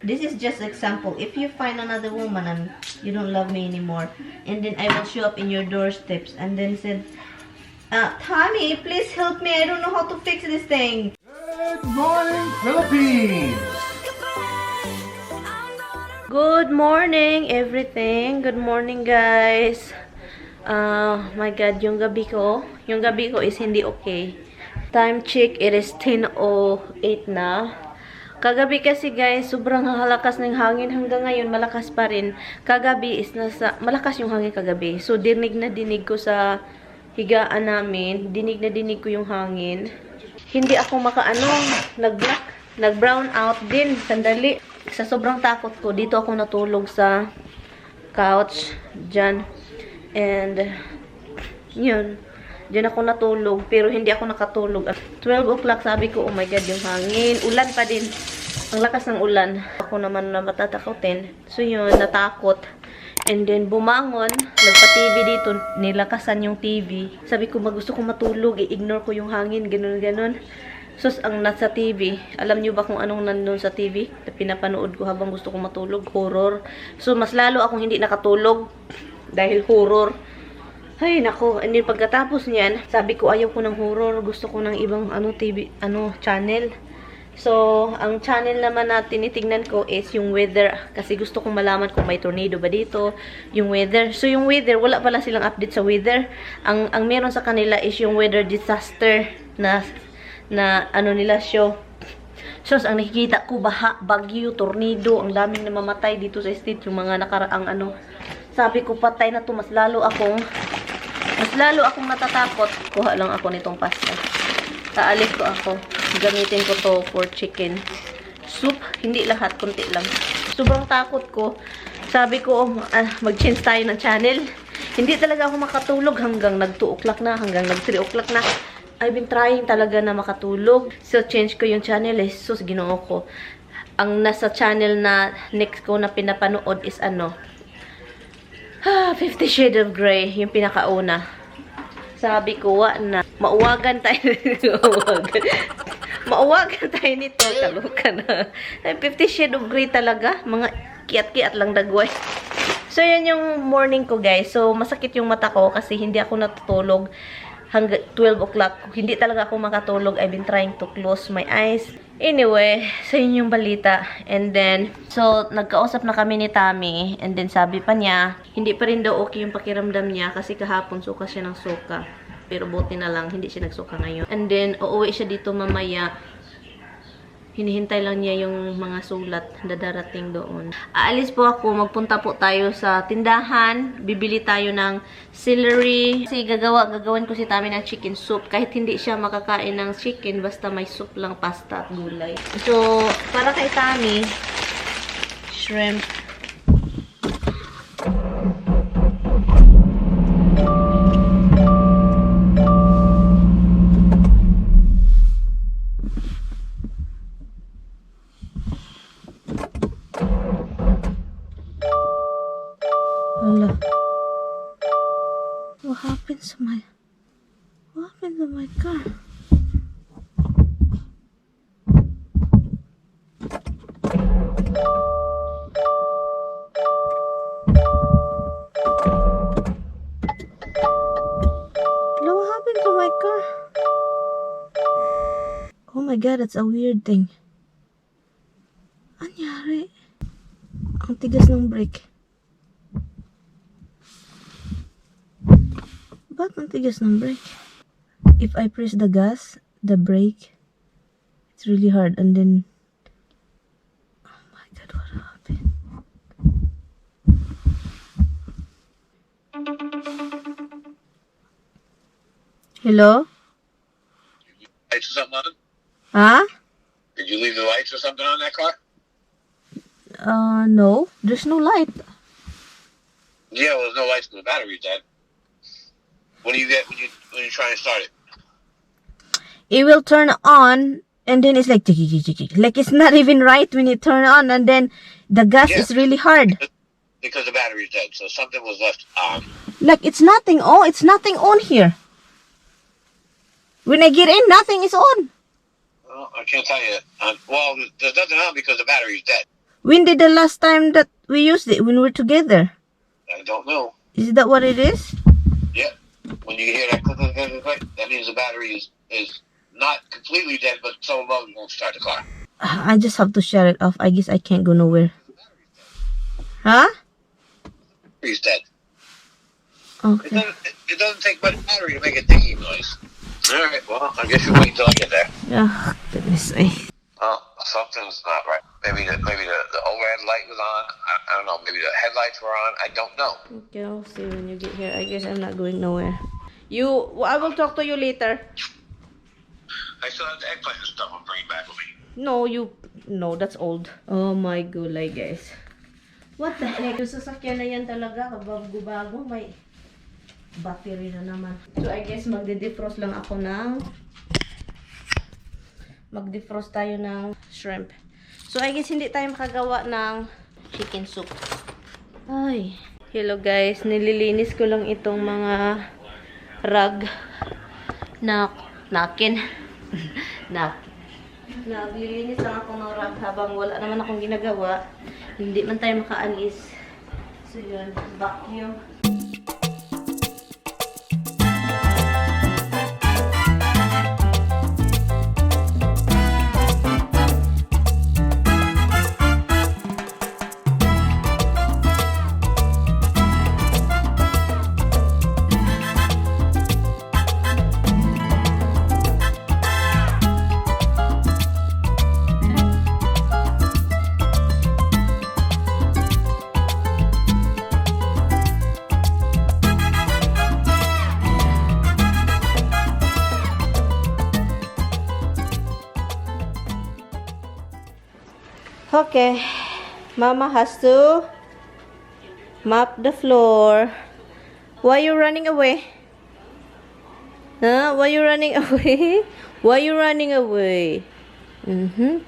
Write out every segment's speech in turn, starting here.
This is just example. If you find another woman and you don't love me anymore, and then I will show up in your doorsteps and then said, Tommy, please help me. I don't know how to fix this thing. Good morning, Philippines! Good morning, everything. Good morning, guys. My God, yung gabi ko is hindi okay. Time check, it is 10:08 na. Kagabi kasi, guys, sobrang halakas ng hangin. Hanggang ngayon, malakas pa rin. Kagabi is malakas yung hangin kagabi. So, dinig na dinig ko sa higaan namin. Dinig na dinig ko yung hangin. Hindi ako nag-brown out din. Sandali. Sa sobrang takot ko, dito ako natulog sa couch. Dyan. And, yun. Dyan ako natulog. Pero hindi ako nakatulog. 12 o'clock, sabi ko, oh my God, yung hangin. Ulan pa din. Ang lakas ng ulan. Ako naman na matatakotin. So, yun, natakot. And then, bumangon. Nagpa-TV dito. Nilakasan yung TV. Sabi ko, gusto ko matulog. I-ignore ko yung hangin. Ganun. Sus, ang nasa TV, alam nyo ba kung anong nandun sa TV? Pinapanood ko habang gusto kong matulog, horror. So, mas lalo akong hindi nakatulog dahil horror. Ay, nako. And then, pagkatapos niyan, sabi ko, ayaw ko ng horror. Gusto ko ng ibang TV, channel. So, ang channel naman na tinitingnan ko is yung weather. Kasi gusto kong malaman kung may tornado ba dito. Yung weather. So, yung weather, wala pala silang update sa weather. Ang meron sa kanila is yung weather disaster na nila show. So, ang nakikita ko, baha, bagyo, tornado, ang daming namamatay dito sa state, yung mga nakaraang Sabi ko, patay na to, mas lalo akong natatakot. Kuha lang ako nitong pasta. Taalis ko ako. Gamitin ko to for chicken soup. Hindi lahat, kunti lang. Sobrang takot ko. Sabi ko, mag-change tayo ng channel. Hindi talaga ako makatulog hanggang nag-2 o'clock na, hanggang nag-3 o'clock na. I've been trying talaga na makatulog. So, change ko yung channel. Jesus, ginoo ko. Ang nasa channel na next ko na pinapanood is 50 Shades of Grey. Yung pinakauna. Sabi ko, na. Mauwagan tayo. Mauwagan tayo nito. Kaluka na. 50 Shades of Grey talaga. Mga kiat-kiat lang dagway. So, yan yung morning ko, guys. So, masakit yung mata ko kasi hindi ako natutulog hanggang 12 o'clock. Hindi talaga ako makatulog. I've been trying to close my eyes. Anyway, so yun yung balita. And then, so, nagkausap na kami ni Tommy. And then, sabi pa niya, hindi pa rin daw okay yung pakiramdam niya kasi kahapon suka siya ng suka. Pero buti na lang, hindi siya nagsuka ngayon. And then, uuwi siya dito mamaya. Hinihintay lang niya yung mga sulat na darating doon. Aalis po ako. Magpunta po tayo sa tindahan. Bibili tayo ng celery. Kasi gagawin ko si Tommy ng chicken soup. Kahit hindi siya makakain ng chicken, basta may soup lang, pasta at gulay. So, para kay Tommy, shrimp. Hello. What happened to my car? Hello, what happened to my car? Oh my God, that's a weird thing. Anyari? Ang tigas ng brake. Ba't ang tigas ng brake? If I press the gas, the brake, it's really hard. And then, oh my God, what happened? Hello? Lights or something on? Huh? Did you leave the lights or something on that car? No. There's no light. Yeah, well, there's no lights because the battery's dead. What do you get when you try and start it? It will turn on, and then it's like like it's not even right when you turn on, and then the gas is really hard. Because the battery's dead, so something was left on. Like it's nothing on here. When I get in, nothing is on. Well, I can't tell you. Well, there's nothing on because the battery's dead. When did the last time that we used it? When we were together? I don't know. Is that what it is? Yeah. When you hear that click, click, click, click, click, that means the battery is not completely dead, but so low you won't start the car. I just have to shut it off. I guess I can't go nowhere. Huh? Battery's dead. Okay. It doesn't take much battery to make a dinging noise. All right. Well, I guess you'll wait until I get there. Yeah. Goodness me. Well, something's not right. Maybe the overhead light was on. I don't know. Maybe the headlights were on. I don't know. Okay, I'll see when you get here. I guess I'm not going nowhere. I will talk to you later. I still have the eggplant and stuff. I'll bring it back with me. No, that's old. Oh my gulay, guys. What the heck? Yung sasakyan na yan talaga, kabago-bago, may battery na naman. So, I guess magde-defrost lang ako mag-defrost tayo ng shrimp. So, I guess hindi tayo makagawa ng chicken soup. Ay. Hello guys, nililinis ko lang itong mga rag na nakin. Naglilinis lang ako ng rag habang wala naman akong ginagawa. Hindi man tayo makaalis. So yun, vacuum. Okay, Mama has to mop the floor. Why you running away? Huh? Why you running away? Why you running away?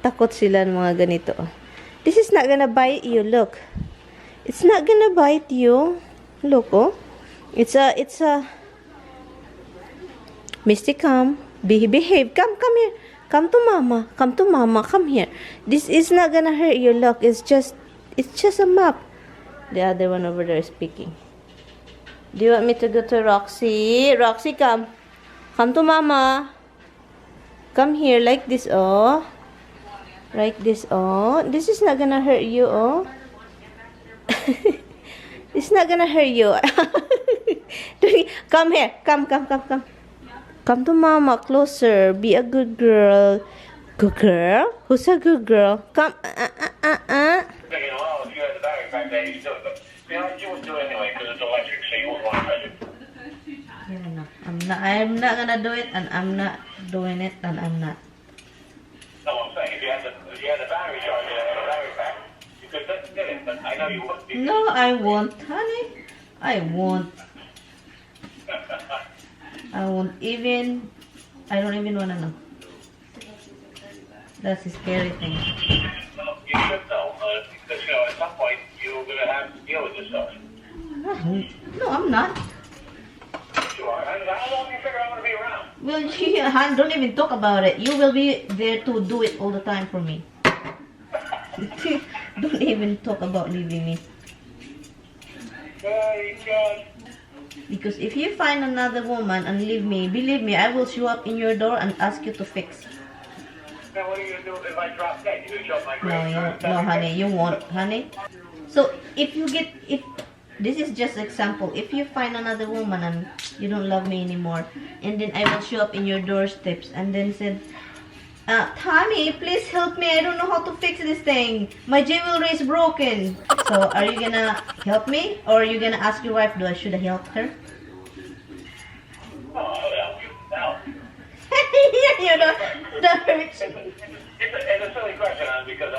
Takot sila ng mga ganito. This is not gonna bite you. Look, it's not gonna bite you. Look, oh, it's a. Misty, come, behave. Come here. Come to mama. Come here. This is not gonna hurt you. Look, it's just a map. The other one over there is speaking. Do you want me to go to Roxy? Roxy, come. Come to mama. Come here like this, oh. Like this, oh. This is not gonna hurt you, oh. It's not gonna hurt you. Come here. Come. Come to mama, closer. Be a good girl. Good girl? Who's a good girl? Come. Thinking, well, if you had the battery back there, you do it. But you would do it anyway because it's electric, so you wouldn't want to touch it. Yeah, no. I'm not gonna do it, and I'm not doing it, and I'm not. No, I'm saying if you had the battery charger and the battery pack, you could get it. But I know you wouldn't. No, I won't, honey. I won't. I don't even wanna know. That's a scary thing. Well, you should know, because at some point you're gonna have to deal with this stuff. No, I'm not. You are. How long do you figure I'm gonna be around? Well, Han, don't even talk about it. You will be there to do it all the time for me. Don't even talk about leaving me. Very good. Because if you find another woman and leave me, believe me, I will show up in your door and ask you to fix. Now what are you gonna do if I drop dead? You gonna show up my grave? No, honey, you won't, honey. So if this is just example, if you find another woman and you don't love me anymore, and then I will show up in your doorsteps and then said, Tommy, please help me. I don't know how to fix this thing. My jewelry is broken. So, are you gonna help me? Or are you gonna ask your wife, should I help her? Oh, I'll help you. Now. You know, that hurts. It's a silly question, because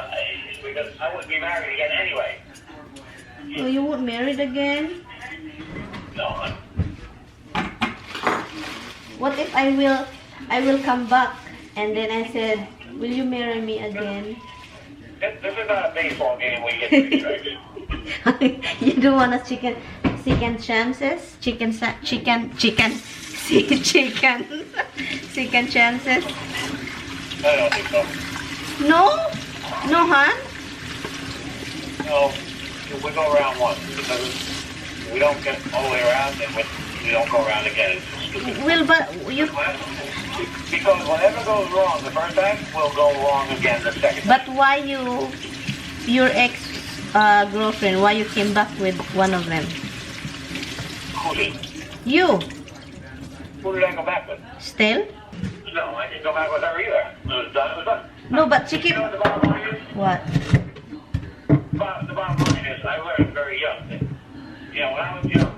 I wouldn't be married again anyway. So, you won't married again? No. What if I will come back and then I said, will you marry me again? This is not a baseball game where you get to be You don't want a chicken chances? Chicken chances? I don't think so. No? No, hon? No, we go around once because we don't get all the way around, and we don't go around again. It's just stupid. Well, but you... Because whatever goes wrong the first time will go wrong again the second time. But why your ex girlfriend, why you came back with one of them? Who did? You. Who did I go back with? Still? No, I didn't go back with her either. It was done, it was done. No, but she You keep... know what the bottom line is? What? The bottom line is I learned very young. You know, when I was young,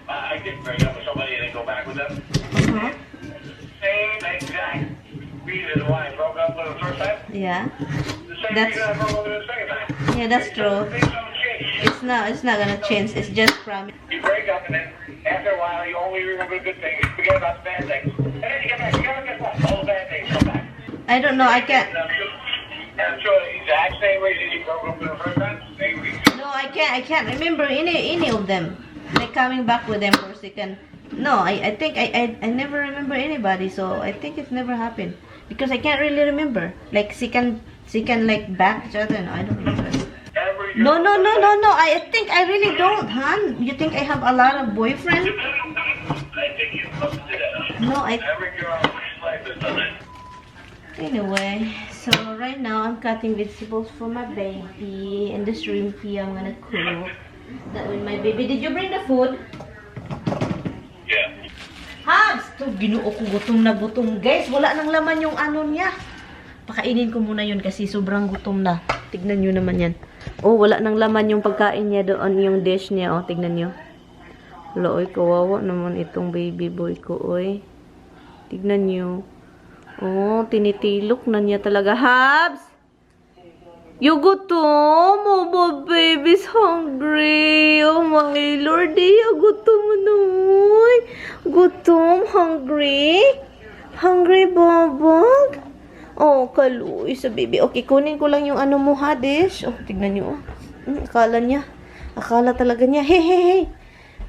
I did very young with somebody and then go back with them. Uh-huh. Same exact reason why I broke up with her the first time. Yeah. The same That's- reason I broke up with her the second time. Yeah, that's true. Things don't change. It's not gonna change. It's just from... You break up and then after a while you only remember the good things. You forget about the bad things. And then you get back. You never get what? All the bad things come back. I don't know. I can't... And I'm sure the exact same reason you broke up with her the first time. Same reason. No, I can't remember any of them. Like coming back with them for a second. No, I think I never remember anybody, so I think it never happened. Because I can't really remember. Like she can like back each other. No, I don't remember. No. I think I really don't, huh? You think I have a lot of boyfriends? I think you must do that. No, Every girl in his life has done it. Anyway, so right now I'm cutting vegetables for my baby and the shrimpy I'm gonna cook. That with my baby. Did you bring the food? Yeah. Habs! To, ginuo ko gutom na gutom. Guys, wala nang laman yung ano niya. Pakainin ko muna yun kasi sobrang gutom na. Tignan nyo naman yan. Oh, wala nang laman yung pagkain niya doon, yung dish niya. Oh, tignan nyo. Wala, oy, kawawa naman itong baby boy ko, oy. Tignan nyo. Oh, tinitilok na niya talaga. Habs! You gutom? Oh, my baby's hungry. Oh, my lordy. Gutom mo na, oy. Gutom? Hungry? Hungry, babag? Oh, kaluy sa baby. Okay, kunin ko lang yung ano mo, ha, dish. Oh, tignan nyo. Akala niya. Akala talaga niya. Hey, hey, hey.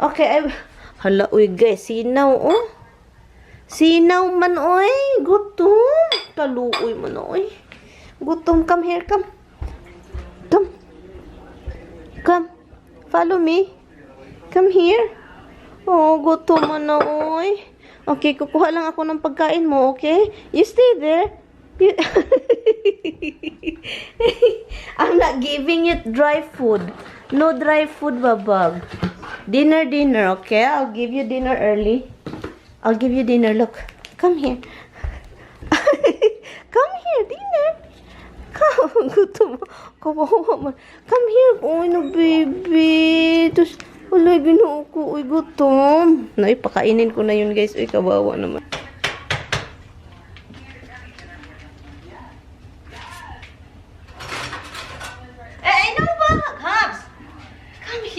Okay, hala, uy, guys. Sinaw, oh. Sinaw man, oy. Gutom. Kaluoy man, oy. Gutom. Come here, come. Come. Come. Follow me. Come here. Oh, gutom man na, oy. Okay, kukuha lang ako ng pagkain mo, okay? You stay there. I'm not giving it dry food. No dry food, babag. Dinner, okay? I'll give you dinner early. I'll give you dinner. Look. Come here. Come here, dinner. Come. Gutom. Kawawa man. Come here. Uy, no, baby. Tapos, wala, binuo ko. Uy, gutom. Nay, pakainin ko na yun, guys. Uy, kawawa naman.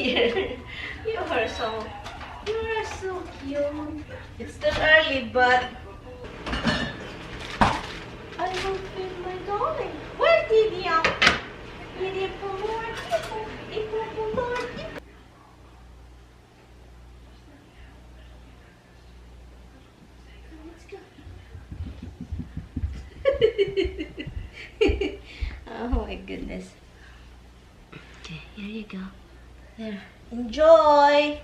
Here. You are so cute. It's still early, but I will feed my darling. Where did you? Let's go. Oh my goodness. Okay, here you go. There. Enjoy!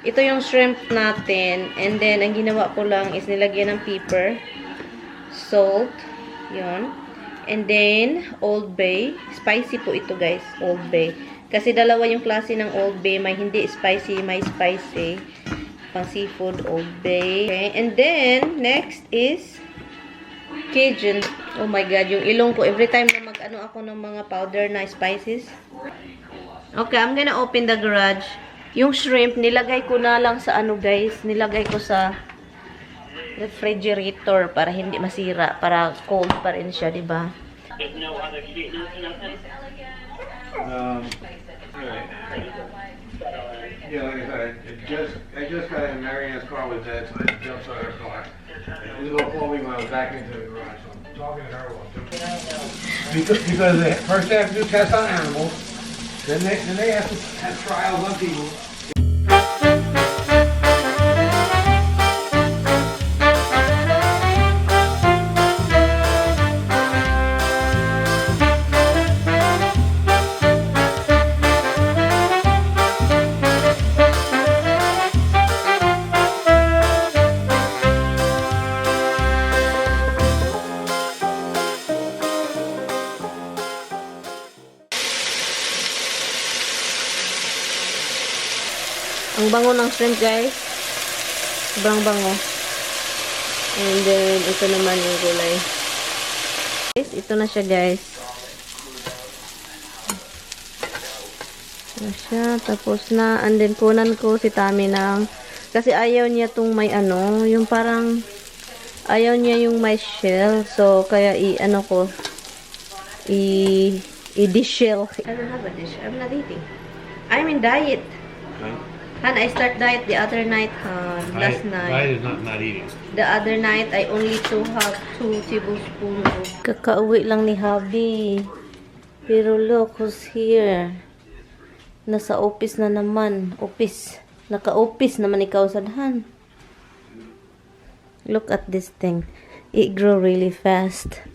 Ito yung shrimp natin. And then, ang ginawa ko lang is nilagyan ng pepper, salt, yun. And then, Old Bay. Spicy po ito, guys. Old Bay. Kasi dalawa yung klase ng Old Bay. May hindi spicy, may spicy. Pang seafood, Old Bay. Okay. And then, next is Cajun. Oh my God, yung ilong ko. Every time na mag-ano ako ng mga powder na spices. Okay, I'm gonna open the garage. Yung shrimp, nilagay ko na lang sa ano, guys. Nilagay ko sa refrigerator para hindi masira. Para cold pa rin siya, diba? There's no other sheet. Alright. Yeah, like I said, I just got in Maryann's car was dead, so I jumped out of her car. She was gonna call me when I was back into the garage, so I'm talking to her while I'm doing it. Because they first they have to do tests on animals, then they have to have trials on people. Ang bango ng shrimp, guys. Sobrang bango. And then, ito naman yung gulay. Guys, ito na siya, guys. Ito na siya. Tapos na. And then, kunan ko si Tami ng... Kasi ayaw niya tong may ano, yung parang... Ayaw niya yung may shell. So, kaya i-ano ko. I-dish shell. I don't have a dish. I'm not eating. I'm in diet. Han, I start diet the other night, last night. Diet is not eating. The other night, I only have 2 tablespoons of... Kakauwi lang ni Habi. Pero look, who's here? Nasa office na naman. Office. Naka-office naman ikaw sa dahan. Look at this thing. It grow really fast.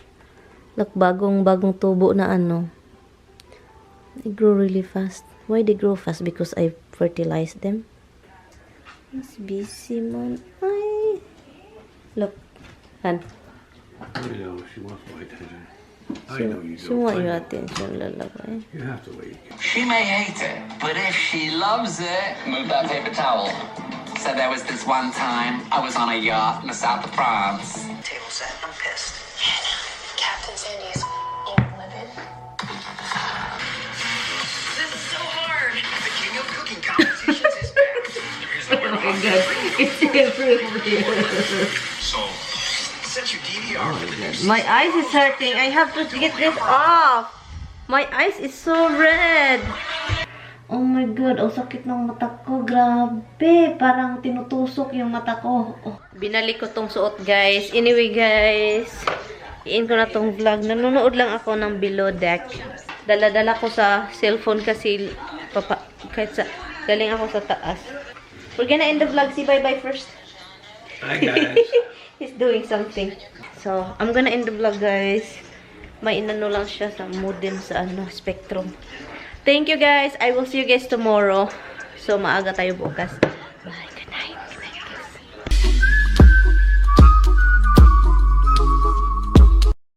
Look, bagong tubo na ano. It grow really fast. Why they grow fast? Because I fertilize them. Mas busy man. Ay. Look. Han. I know, she wants my attention. She, I know you do. she want your attention, lalabay. You have to wait. She may hate it, but if she loves it, move that paper towel. So there was this one time I was on a yacht in the south of France. Table set. I'm pissed. Captain Sandy's ink livid. This is so hard. The king of cooking competitions is back. There is no way So, set your DVR for the new My eyes is hurting. I have to get this off. My eyes is so red. Oh my God. Ang sakit ng mata ko. Grabe. Parang tinutusok yung mata ko. Oh. Binalik ko tong suot, guys. Anyway, guys. Iin ko na tong vlog. Nanonood lang ako ng below deck. Dala-dala ko sa cellphone kasi kahit sa galing ako sa taas. We're gonna end the vlog. See bye-bye first. Hi guys. He's doing something. So, I'm gonna end the vlog, guys. May inano lang siya sa modem sa ano, Spectrum. Thank you, guys. I will see you guys tomorrow. So, maaga tayo bukas. Bye.